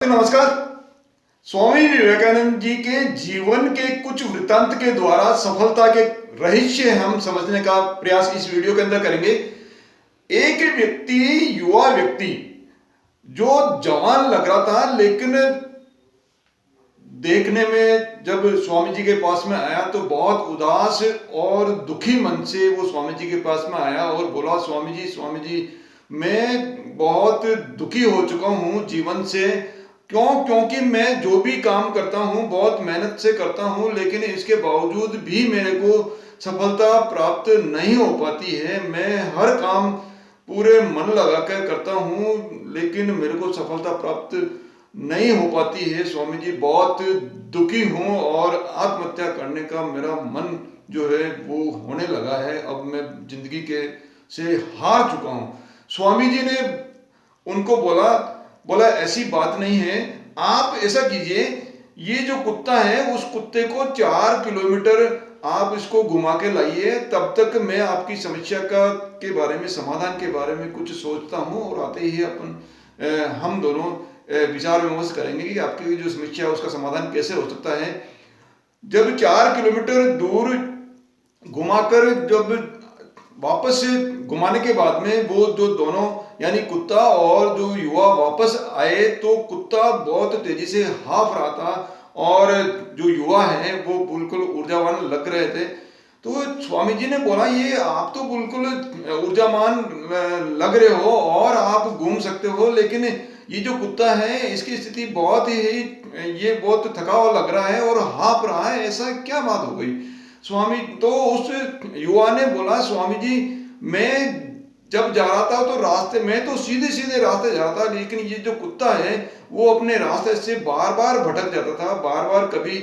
नमस्कार। स्वामी विवेकानंद जी के जीवन के कुछ वृत्तांत के द्वारा सफलता के रहस्य हम समझने का प्रयास इस वीडियो के अंदर करेंगे। एक व्यक्ति, युवा व्यक्ति जो जवान लग रहा था, लेकिन देखने में जब स्वामी जी के पास में आया तो बहुत उदास और दुखी मन से वो स्वामी जी के पास में आया और बोला, स्वामी जी मैं बहुत दुखी हो चुका हूँ जीवन से। क्योंकि मैं जो भी काम करता हूँ बहुत मेहनत से करता हूँ, लेकिन इसके बावजूद भी मेरे को सफलता प्राप्त नहीं हो पाती है। मैं हर काम पूरे मन लगा कर करता हूँ, लेकिन मेरे को सफलता प्राप्त नहीं हो पाती है। स्वामी जी बहुत दुखी हूँ और आत्महत्या करने का मेरा मन जो है वो होने लगा है। अब मैं जिंदगी के से हार चुका हूँ। स्वामी जी ने उनको बोला ऐसी बात नहीं है, आप ऐसा कीजिए, ये जो कुत्ता है उस कुत्ते को 4 किलोमीटर आप इसको घुमा के लाइए, तब तक मैं आपकी समस्या के बारे में, समाधान के बारे में कुछ सोचता हूँ और आते ही हम दोनों विचार विमर्श करेंगे कि आपकी जो समस्या है उसका समाधान कैसे हो सकता है। जब 4 किलोमीटर दूर घुमाकर जब वापस घुमाने के बाद में वो जो दोनों यानी कुत्ता और जो युवा वापस आए तो कुत्ता बहुत तेजी से हाँफ रहा था और जो युवा है वो बिल्कुल ऊर्जावान लग रहे थे। तो स्वामी जी ने बोला, ये आप तो बिल्कुल ऊर्जावान लग रहे हो और आप घूम सकते हो, लेकिन ये जो कुत्ता है इसकी स्थिति बहुत ही, ये बहुत थका हुआ लग रहा है और हाँफ रहा है, ऐसा क्या बात हो गई। स्वामी तो उस युवा ने बोला, स्वामी जी मैं जब जा रहा था तो रास्ते में तो सीधे सीधे रास्ते जा रहा था, लेकिन ये जो कुत्ता है वो अपने रास्ते से बार बार भटक जाता था। बार बार कभी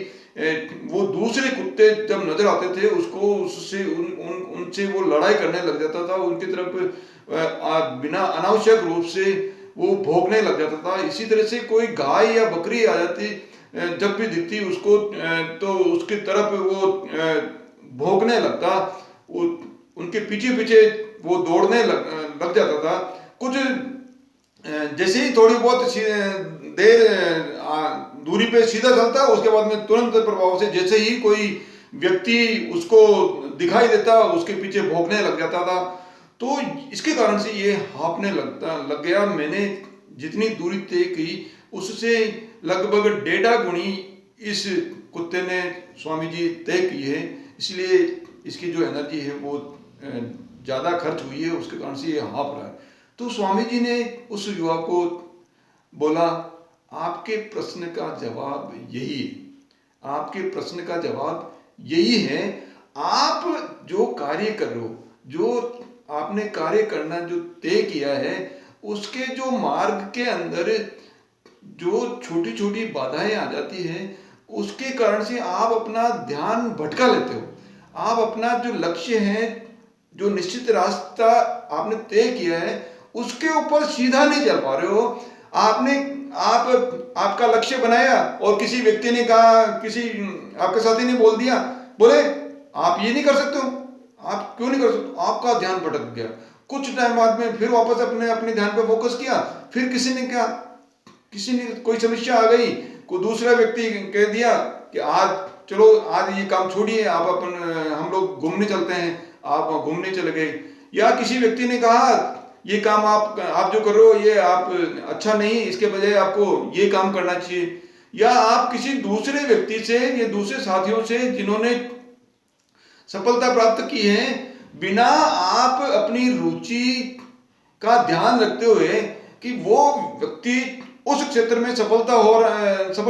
वो दूसरे कुत्ते जब नजर आते थे उसको उससे उनसे वो लड़ाई करने लग जाता था, उनकी तरफ बिना अनावश्यक रूप से वो भौंकने लग जाता था। इसी तरह से कोई गाय या बकरी आ जाती, जब भी दिखती उसको तो उसकी तरफ वो भौंकने लगता, वो उनके पीछे पीछे वो दौड़ने लग जाता था। कुछ जैसे ही थोड़ी बहुत देर दूरी पे सीधा चलता, उसके बाद में तुरंत प्रभाव से जैसे ही कोई व्यक्ति उसको दिखाई देता उसके पीछे भौंकने लग जाता था। तो इसके कारण से ये हाँफने लग गया। मैंने जितनी दूरी तय की उससे लगभग 1.5 गुनी इस कुत्ते ने स्वामी जी तय की है, इसलिए इसकी जो एनर्जी है वो ज़्यादा खर्च हुई है, उसके कारण से ये हाँफ रहा है। तो स्वामी जी ने उस युवा को बोला, आपके प्रश्न का जवाब यही है, आपके प्रश्न का जवाब यही है, आप जो कार्य कर रहे हो, जो आपने कार्य करना जो तय किया है, उसके जो मार्ग के अंदर जो छोटी छोटी बाधाएं आ जाती हैं उसके कारण से आप अपना ध्यान भटका लेते हो। आप अपना जो लक्ष्य है, जो निश्चित रास्ता आपने तय किया है, उसके ऊपर सीधा नहीं चल पा रहे हो। आपका लक्ष्य बनाया और किसी व्यक्ति ने कहा, किसी आपके साथी ने बोल दिया, बोले आप ये नहीं कर सकते हो, आप क्यों नहीं कर सकते, आपका ध्यान भटक गया। कुछ टाइम बाद में फिर वापस अपने ध्यान पे फोकस किया, फिर किसी ने कोई समस्या आ गई, कोई दूसरा व्यक्ति कह दिया कि आज चलो आज ये काम छोड़िए, हम लोग घूमने चलते हैं, आप घूमने चले गए। या किसी व्यक्ति ने कहा ये काम आप जो कर रहे हो ये आप अच्छा नहीं, इसके बजाय आपको ये काम करना चाहिए। या आप किसी दूसरे व्यक्ति से या दूसरे साथियों से जिन्होंने सफलता प्राप्त की है, बिना आप अपनी रुचि का ध्यान रखते हुए कि वो व्यक्ति उस क्षेत्र में सफल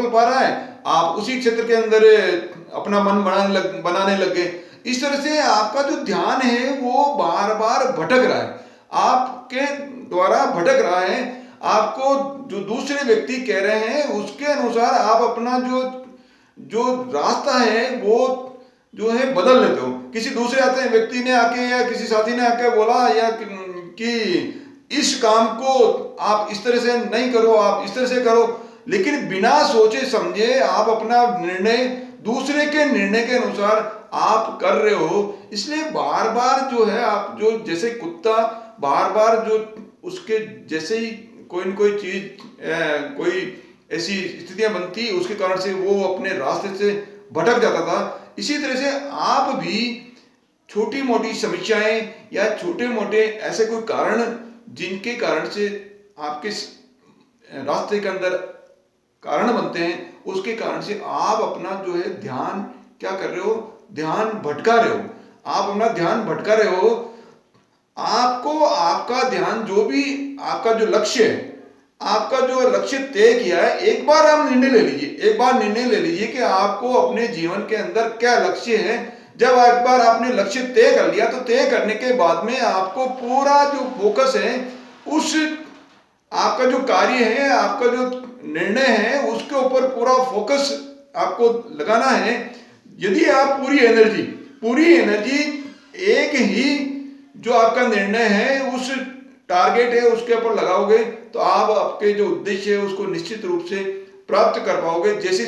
पा रहा है, आप उसी क्षेत्र के अंदर अपना मन बनाने लग गए। इस तरह से आपका जो ध्यान है वो बार बार भटक रहा है, आपके द्वारा भटक रहा है। आपको जो दूसरे व्यक्ति कह रहे हैं उसके अनुसार आप अपना जो रास्ता है वो जो है बदल लेते हो। किसी दूसरे आते व्यक्ति ने आके या किसी साथी ने आके बोला या कि इस काम को आप इस तरह से नहीं करो, आप इस तरह से करो, लेकिन बिना सोचे समझे आप अपना निर्णय दूसरे के निर्णय के अनुसार आप कर रहे हो। इसलिए बार बार जो है आप जो जैसे कुत्ता बार बार जो उसके जैसे ही कोई न कोई चीज कोई ऐसी स्थितियां बनती, उसके कारण से वो अपने रास्ते से भटक जाता था। इसी तरह से आप भी छोटी मोटी समस्याएं या छोटे मोटे ऐसे कोई कारण जिनके कारण से आपके रास्ते के अंदर कारण बनते हैं, उसके कारण से आप अपना जो है ध्यान क्या कर रहे हो, ध्यान भटका रहे हो, आप अपना ध्यान भटका रहे हो। आपको आपका ध्यान जो भी आपका जो लक्ष्य है, आपका जो लक्ष्य तय किया है, एक बार आप निर्णय ले लीजिए, एक बार निर्णय ले लीजिए कि आपको अपने जीवन के अंदर क्या लक्ष्य है। जब एक बार आपने लक्ष्य तय कर लिया तो तय करने के बाद में आपको पूरा जो फोकस है उस आपका जो कार्य है, आपका जो निर्णय है, उसके ऊपर पूरा फोकस आपको लगाना है। यदि आप पूरी एनर्जी एक ही जो आपका निर्णय है, उस टारगेट है, उसके ऊपर लगाओगे तो आप आपके जो उद्देश्य है उसको निश्चित रूप से प्राप्त कर पाओगे। जैसे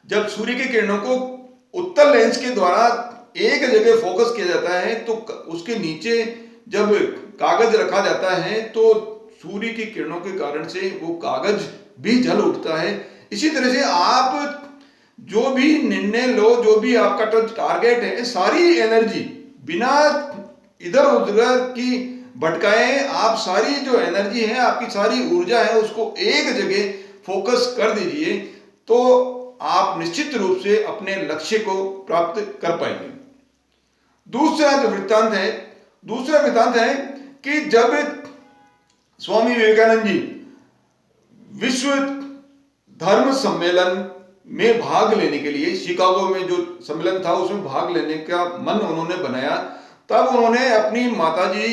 जब सूर्य की किरणों को उत्तल लेंस के द्वारा एक जगह फोकस किया जाता है तो उसके नीचे जब कागज रखा जाता है तो सूर्य की किरणों के कारण से वो कागज भी जल उठता है। इसी तरह से आप जो भी निर्णय लो, जो भी आपका टारगेट है, सारी एनर्जी बिना इधर उधर की भटकाए, आप सारी जो एनर्जी है, आपकी सारी ऊर्जा है, उसको एक जगह फोकस कर दीजिए तो आप निश्चित रूप से अपने लक्ष्य को प्राप्त कर पाएंगे। दूसरा वृत्तांत है कि जब स्वामी विवेकानंद जी विश्व धर्म सम्मेलन में भाग लेने के लिए, शिकागो में जो सम्मेलन था उसमें भाग लेने का मन उन्होंने बनाया, तब उन्होंने अपनी माताजी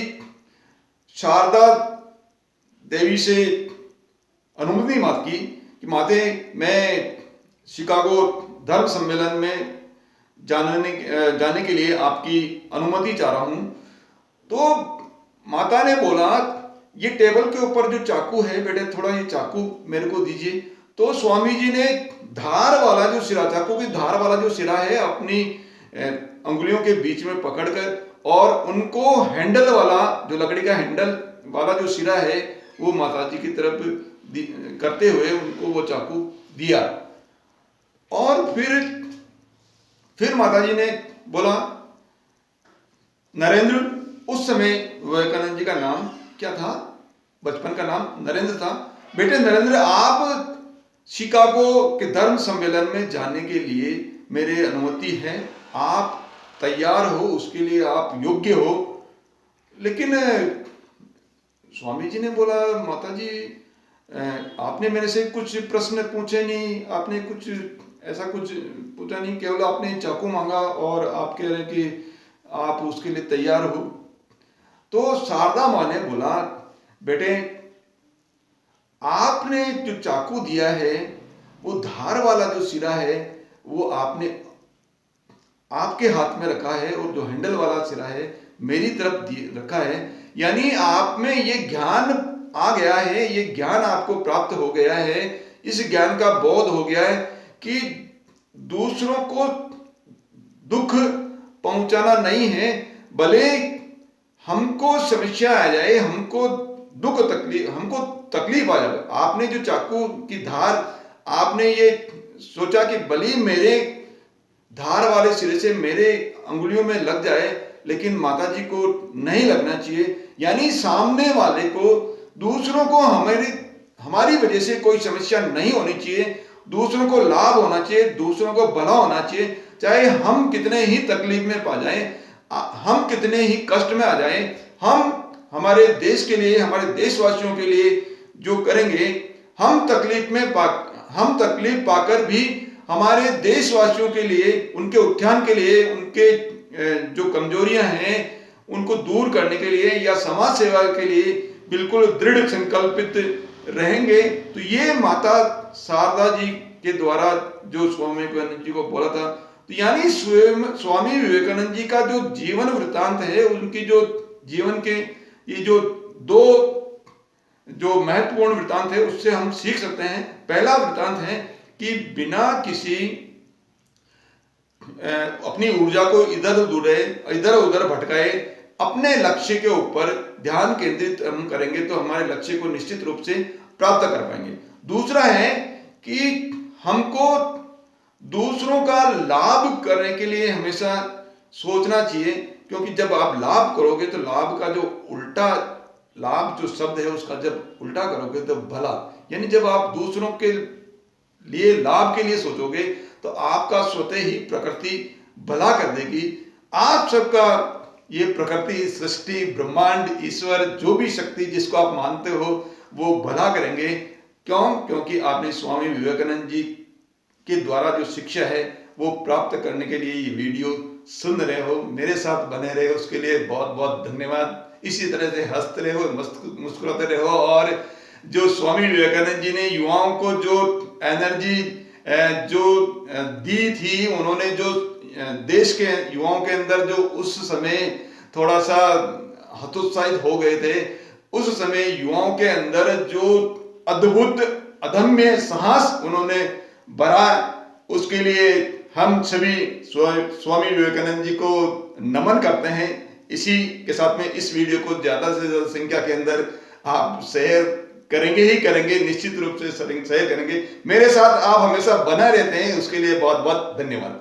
शारदा देवी से अनुमति मांग की कि माते, मैं शिकागो धर्म सम्मेलन में जाने के लिए आपकी अनुमति चाह रहा हूं। तो माता ने बोला, ये टेबल के ऊपर जो चाकू है बेटे, थोड़ा ये चाकू मेरे को दीजिए। तो स्वामी जी ने चाकू की धार वाला जो सिरा है अपनी अंगुलियों के बीच में पकड़कर और उनको हैंडल वाला, जो लकड़ी का हैंडल वाला जो सिरा है, वो माता जी की तरफ करते हुए उनको वो चाकू दिया। और फिर माता जी ने बोला, नरेंद्र, उस समय विवेकानंद जी का नाम क्या था, बचपन का नाम नरेंद्र था, बेटे नरेंद्र, आप शिकागो के धर्म सम्मेलन में जाने के लिए मेरी अनुमति है, आप तैयार हो, उसके लिए आप योग्य हो। लेकिन स्वामी जी ने बोला, माता जी आपने मेरे से कुछ प्रश्न पूछे नहीं, आपने कुछ ऐसा कुछ पूछा नहीं, केवल आपने चाकू मांगा और आप कह रहे कि आप उसके लिए तैयार हो। तो शारदा माँ ने बोला, बेटे आपने जो चाकू दिया है, वो धार वाला जो सिरा है वो आपने आपके हाथ में रखा है और जो हैंडल वाला सिरा है मेरी तरफ रखा है। यानी आप में ये ज्ञान आ गया है, ये ज्ञान आपको प्राप्त हो गया है, इस ज्ञान का बोध हो गया है कि दूसरों को दुख पहुंचाना नहीं है, भले हमको समस्या आ जाए, हमको तकलीफ आ जाए। आपने जो चाकू की धार, आपने ये सोचा कि भले मेरे धार वाले सिरे से मेरे अंगुलियों में लग जाए, लेकिन माता जी को नहीं लगना चाहिए। यानी सामने वाले को, दूसरों को हमारी वजह से कोई समस्या नहीं होनी चाहिए, दूसरों को लाभ होना चाहिए, दूसरों को भला होना चाहिए। चाहे हम कितने ही तकलीफ में पा जाएं, हम कितने ही कष्ट में आ जाएं, हम हमारे देश के लिए, हमारे देशवासियों के लिए जो करेंगे, हम तकलीफ पाकर भी हमारे देशवासियों के लिए, उनके उत्थान के लिए, उनके जो कमजोरियां हैं उनको दूर करने के लिए या समाज सेवा के लिए बिल्कुल दृढ़ संकल्पित रहेंगे। तो ये माता शारदा जी के द्वारा जो स्वामी विवेकानंद जी को बोला था, तो यानी स्वामी विवेकानंद जी का जो जीवन वृत्तांत है, उनकी जो जीवन के ये जो दो जो महत्वपूर्ण वृत्तांत है उससे हम सीख सकते हैं। पहला वृत्तांत है कि बिना किसी अपनी ऊर्जा को इधर उधर भटकाए अपने लक्ष्य के ऊपर ध्यान केंद्रित हम करेंगे तो हमारे लक्ष्य को निश्चित रूप से प्राप्त कर पाएंगे। दूसरा है कि हमको दूसरों का लाभ करने के लिए हमेशा सोचना चाहिए, क्योंकि जब आप लाभ करोगे तो लाभ का जो उल्टा, लाभ जो शब्द है उसका जब उल्टा करोगे तो भला, यानी जब आप दूसरों के लिए लाभ के लिए सोचोगे तो आपका स्वतः ही प्रकृति भला कर देगी। आप सबका ये प्रकृति, सृष्टि, ब्रह्मांड, ईश्वर, जो भी शक्ति जिसको आप मानते हो वो भला करेंगे। क्यों? क्योंकि आपने स्वामी विवेकानंद जी के द्वारा जो शिक्षा है वो प्राप्त करने के लिए ये वीडियो सुन रहे हो, मेरे साथ बने रहे हो, उसके लिए बहुत बहुत धन्यवाद। इसी तरह से हंसते रहो, मुस्कुराते रहो, और जो स्वामी विवेकानंद जी ने युवाओं को जो एनर्जी जो दी थी, उन्होंने जो देश के युवाओं के अंदर जो उस समय थोड़ा सा हतोत्साहित हो गए थे, उस समय युवाओं के अंदर जो अद्भुत अदम्य साहस उन्होंने भरा, उसके लिए हम सभी स्वामी विवेकानंद जी को नमन करते हैं। इसी के साथ में इस वीडियो को ज्यादा से ज्यादा संख्या के अंदर आप शेयर करेंगे ही करेंगे, निश्चित रूप से शेयर करेंगे। मेरे साथ आप हमेशा बना रहते हैं, उसके लिए बहुत बहुत धन्यवाद।